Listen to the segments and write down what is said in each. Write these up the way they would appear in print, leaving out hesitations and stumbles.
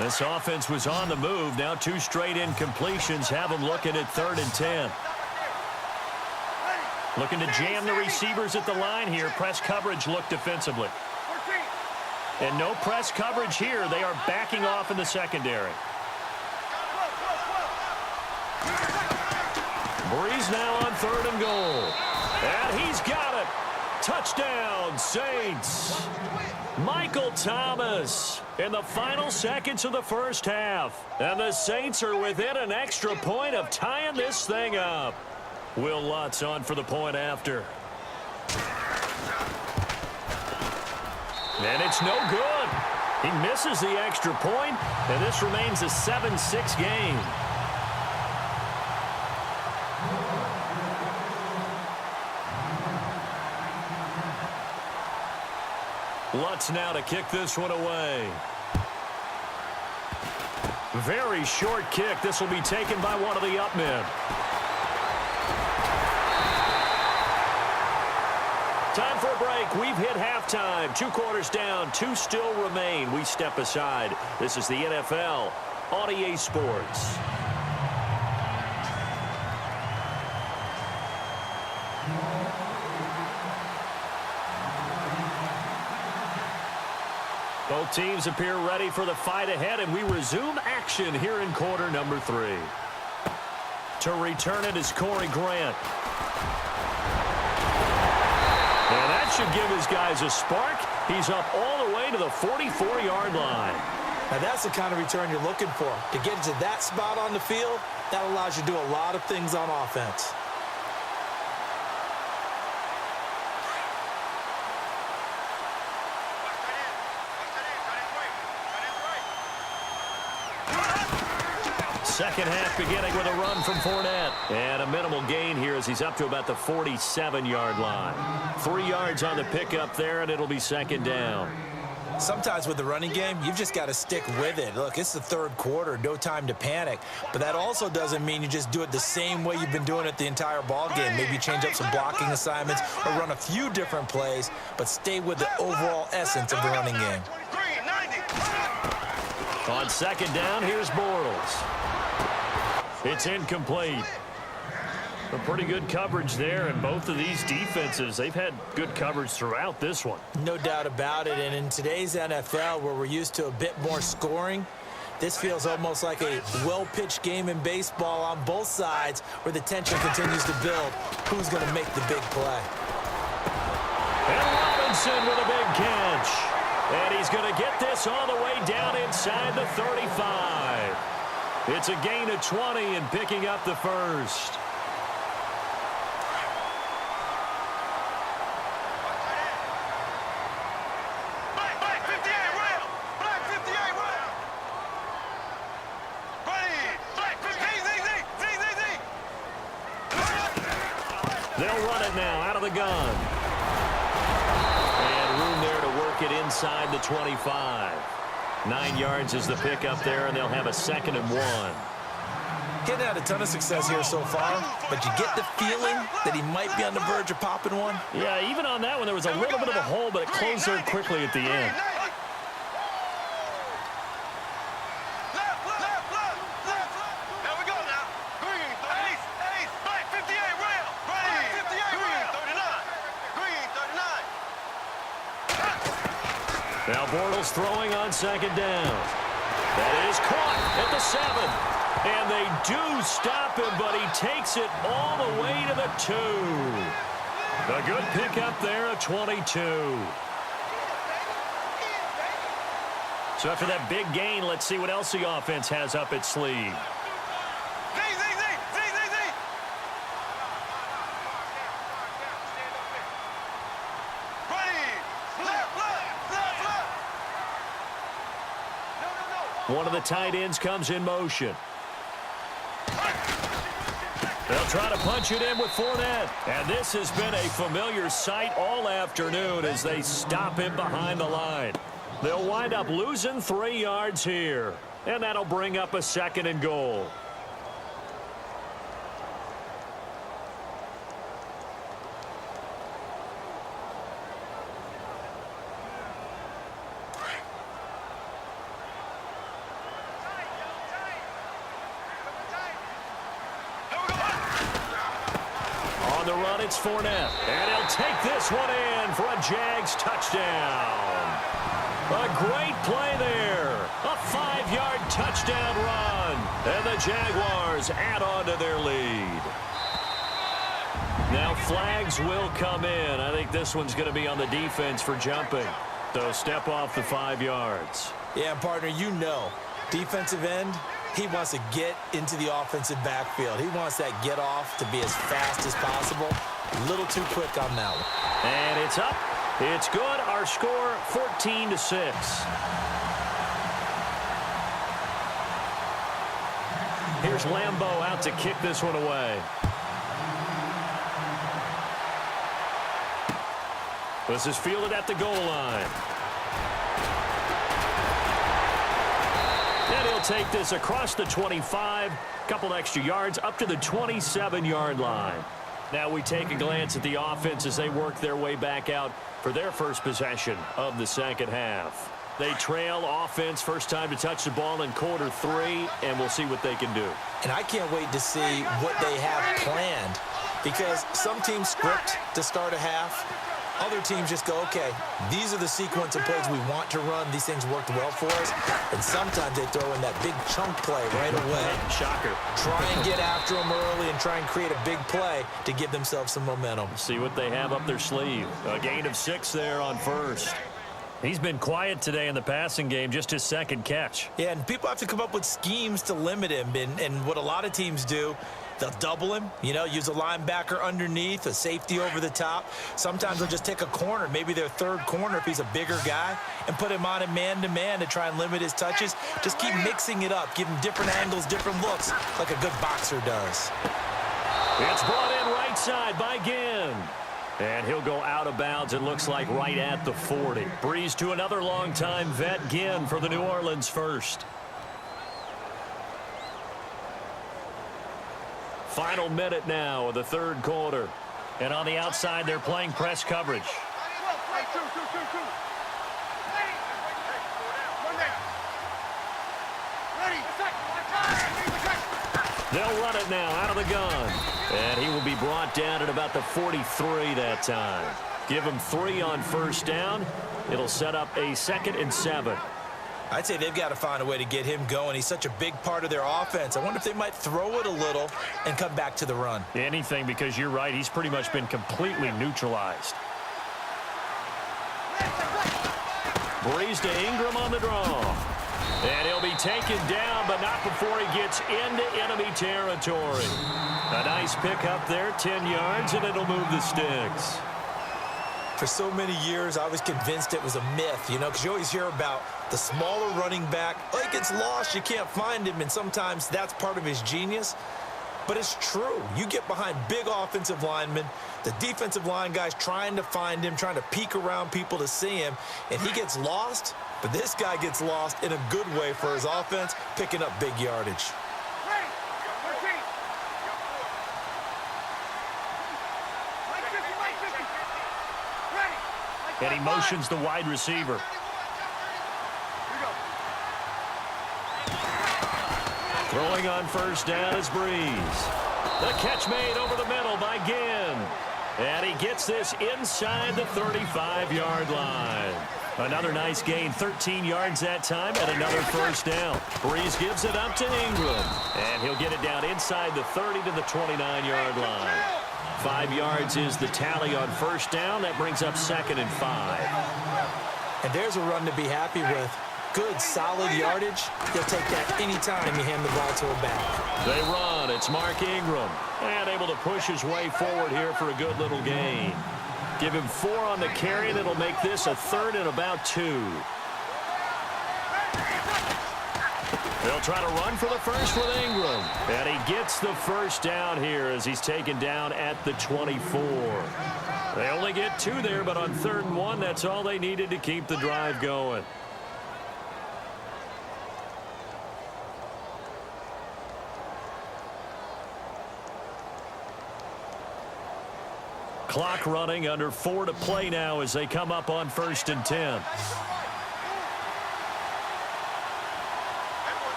This offense was on the move. Now 2 straight incompletions have them looking at 3rd and 10. Looking to jam the receivers at the line here. Press coverage look defensively. And no press coverage here. They are backing off in the secondary. Breeze now on 3rd and goal. And he's got it. Touchdown, Saints. Michael Thomas in the final seconds of the first half. And the Saints are within an extra point of tying this thing up. Will Lutz on for the point after. And it's no good. He misses the extra point, and this remains a 7-6 game. Lutz now to kick this one away. Very short kick. This will be taken by one of the up men. Time for a break. We've hit halftime. 2 quarters down. 2 still remain. We step aside. This is the NFL on EA Sports. Both teams appear ready for the fight ahead, and we resume action here in quarter number 3. To return it is Corey Grant. And that should give his guys a spark. He's up all the way to the 44-yard line. Now that's the kind of return you're looking for. To get to that spot on the field, that allows you to do a lot of things on offense. Second half beginning with a run from Fournette. And a minimal gain here as he's up to about the 47-yard line. 3 yards on the pickup there, and it'll be second down. Sometimes with the running game, you've just got to stick with it. Look, it's the 3rd quarter, no time to panic. But that also doesn't mean you just do it the same way you've been doing it the entire ball game. Maybe change up some blocking assignments or run a few different plays, but stay with the overall essence of the running game. On second down, here's Bortles. It's incomplete. A pretty good coverage there, and both of these defenses, they've had good coverage throughout this one. No doubt about it, and in today's NFL, where we're used to a bit more scoring, this feels almost like a well-pitched game in baseball on both sides where the tension continues to build. Who's going to make the big play? And Robinson with a big catch. And he's going to get this all the way down inside the 35. It's a gain of 20 and picking up the first. They'll run it now out of the gun. And room there to work it inside the 25. 9 yards is the pickup there, and they'll have a 2nd and 1. Getting had a ton of success here so far, but you get the feeling that he might be on the verge of popping one. Yeah, even on that one, there was a little bit of a hole, but it closed there quickly at the end. Now Bortles throwing on second down. That is caught at the 7. And they do stop him, but he takes it all the way to the 2. A good pickup there of 22. So after that big gain, let's see what else the offense has up its sleeve. One of the tight ends comes in motion. They'll try to punch it in with Fournette. And this has been a familiar sight all afternoon as they stop him behind the line. They'll wind up losing 3 yards here. And that'll bring up a 2nd and goal. run, it's Fournette. And he'll take this one in for a Jags touchdown. A great play there. A 5-yard touchdown run. And the Jaguars add on to their lead. Now flags will come in. I think this one's going to be on the defense for jumping. So step off the 5 yards. Yeah, partner, you know, defensive end, he wants to get into the offensive backfield. He wants that get off to be as fast as possible. A little too quick on that one. And it's up. It's good. Our score, 14-6. Here's Lambeau out to kick this one away. This is fielded at the goal line. And he'll take this across the 25, couple extra yards up to the 27-yard line. Now we take a glance at the offense as they work their way back out for their first possession of the second half. They trail offense, first time to touch the ball in quarter 3, and we'll see what they can do. And I can't wait to see what they have planned, because some teams script to start a half. Other teams just go, okay, these are the sequence of plays we want to run. These things worked well for us. And sometimes they throw in that big chunk play right away. Shocker. Try and get after them early and try and create a big play to give themselves some momentum. See what they have up their sleeve. A gain of 6 there on first. He's been quiet today in the passing game, just his second catch. Yeah, and people have to come up with schemes to limit him. And what a lot of teams do, they'll double him, you know, use a linebacker underneath, a safety over the top. Sometimes they'll just take a corner, maybe their third corner if he's a bigger guy, and put him on a man-to-man to try and limit his touches. Just keep mixing it up, give him different angles, different looks, like a good boxer does. It's brought in right side by Ginn. And he'll go out of bounds, it looks like right at the 40. Breeze to another longtime vet, Ginn, for the New Orleans first. Final minute now of the third quarter. And on the outside, they're playing press coverage. They'll run it now out of the gun. And he will be brought down at about the 43 that time. Give him 3 on first down. It'll set up a 2nd and 7. I'd say they've got to find a way to get him going. He's such a big part of their offense. I wonder if they might throw it a little and come back to the run. Anything, because you're right. He's pretty much been completely neutralized. Breeze to Ingram on the draw. And he'll be taken down, but not before he gets into enemy territory. A nice pickup there, 10 yards, and it'll move the sticks. For so many years, I was convinced it was a myth, you know, because you always hear about the smaller running back. Oh, he gets lost, you can't find him, and sometimes that's part of his genius. But it's true. You get behind big offensive linemen, the defensive line guys trying to find him, trying to peek around people to see him, and he gets lost. But this guy gets lost in a good way for his offense, picking up big yardage. And he motions the wide receiver. Throwing on first down is Breeze. The catch made over the middle by Ginn. And he gets this inside the 35-yard line. Another nice gain, 13 yards that time, and another first down. Breeze gives it up to Ingram. And he'll get it down inside the 30 to the 29-yard line. 5 yards is the tally on first down. That brings up 2nd and 5. And there's a run to be happy with. Good, solid yardage. He'll take that anytime you hand the ball to a back. They run. It's Mark Ingram. And able to push his way forward here for a good little gain. Give him 4 on the carry. That'll make this a 3rd and about 2. They'll try to run for the first with Ingram. And he gets the first down here as he's taken down at the 24. They only get 2 there, but on 3rd and 1, that's all they needed to keep the drive going. Clock running, under 4 to play now as they come up on 1st and 10.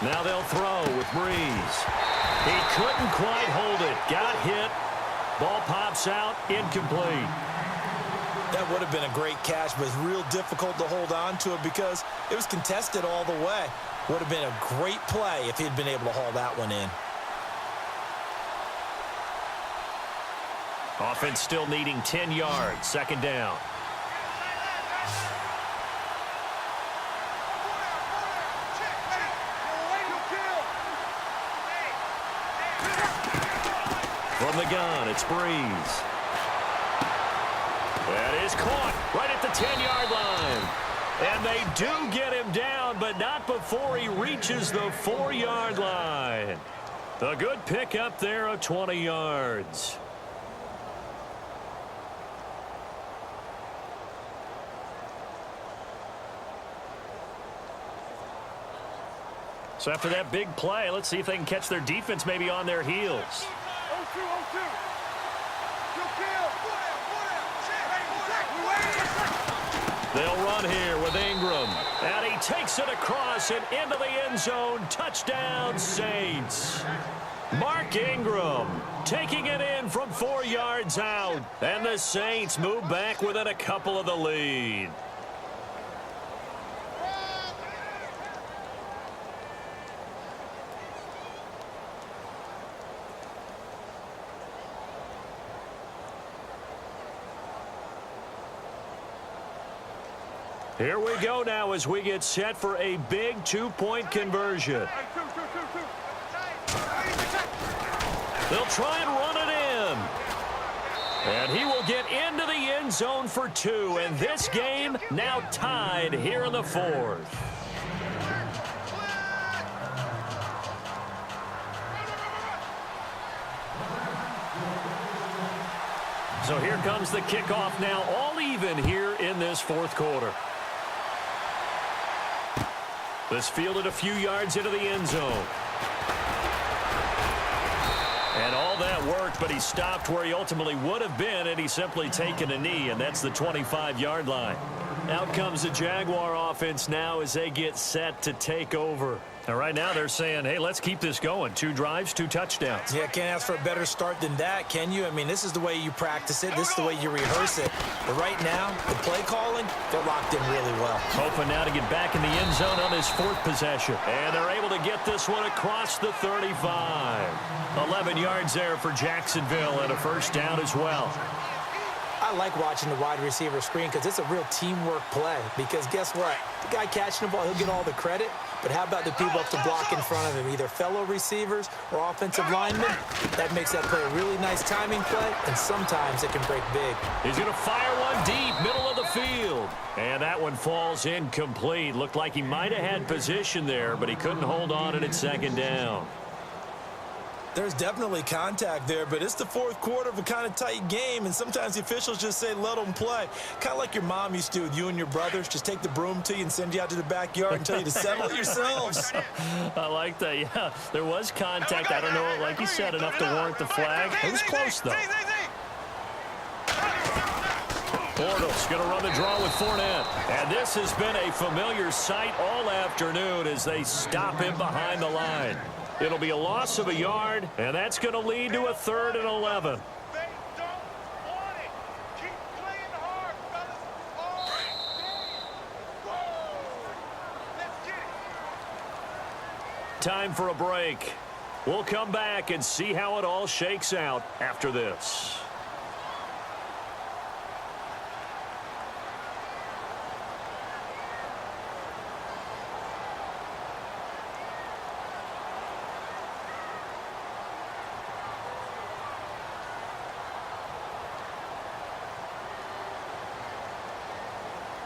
Now they'll throw with Breeze. He couldn't quite hold it. Got hit. Ball pops out. Incomplete. That would have been a great catch, but it's real difficult to hold on to it because it was contested all the way. Would have been a great play if he'd been able to haul that one in. Offense still needing 10 yards. Second down. From the gun, it's Breeze. That is caught right at the 10-yard line. And they do get him down, but not before he reaches the 4-yard line. A good pickup there of 20 yards. So after that big play, let's see if they can catch their defense maybe on their heels. They'll run here with Ingram. And he takes it across and into the end zone. Touchdown, Saints. Mark Ingram taking it in from 4 yards out. And the Saints move back within a couple of the lead. Here we go now as we get set for a big 2-point conversion. They'll try and run it in. And he will get into the end zone for 2. And this game now tied here in the 4th. So here comes the kickoff now, all even here in this 4th quarter. This fielded a few yards into the end zone. And all that worked, but he stopped where he ultimately would have been, and he's simply taken a knee, and that's the 25-yard line. Out comes the Jaguar offense now as they get set to take over. And right now they're saying, hey, let's keep this going. 2 drives, 2 touchdowns. Yeah, can't ask for a better start than that, can you? I mean, this is the way you practice it. This is the way you rehearse it. But right now, the play calling, they're locked in really well. Hoping now to get back in the end zone on this 4th possession. And they're able to get this one across the 35. 11 yards there for Jacksonville and a first down as well. I like watching the wide receiver screen because it's a real teamwork play. Because guess what? The guy catching the ball, he'll get all the credit. But how about the people up to block in front of him, either fellow receivers or offensive linemen? That makes that play a really nice timing play, and sometimes it can break big. He's going to fire one deep, middle of the field. And that one falls incomplete. Looked like he might have had position there, but he couldn't hold on it at second down. There's definitely contact there, but it's the 4th quarter of a kind of tight game, and sometimes the officials just say, let them play. Kind of like your mom used to with you and your brothers. Just take the broom to you and send you out to the backyard and tell you to settle it yourselves. I like that, yeah. There was contact. I don't know, like you said, enough to warrant the flag. It was close, though. Bortles going to run the draw with Fournette. And this has been a familiar sight all afternoon as they stop him behind the line. It'll be a loss of a yard, and that's going to lead to a 3rd and 11. Time for a break. We'll come back and see how it all shakes out after this.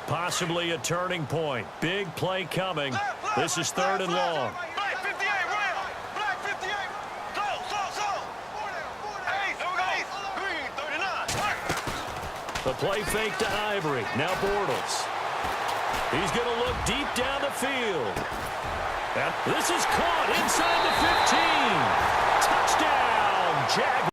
Possibly a turning point. Big play coming. This is 3rd and long. Black 58, right. Black 58. Go. Hey, green 39. The play fake to Ivory. Now Bortles. He's going to look deep down the field. And this is caught inside the 15. Touchdown, Jaguars.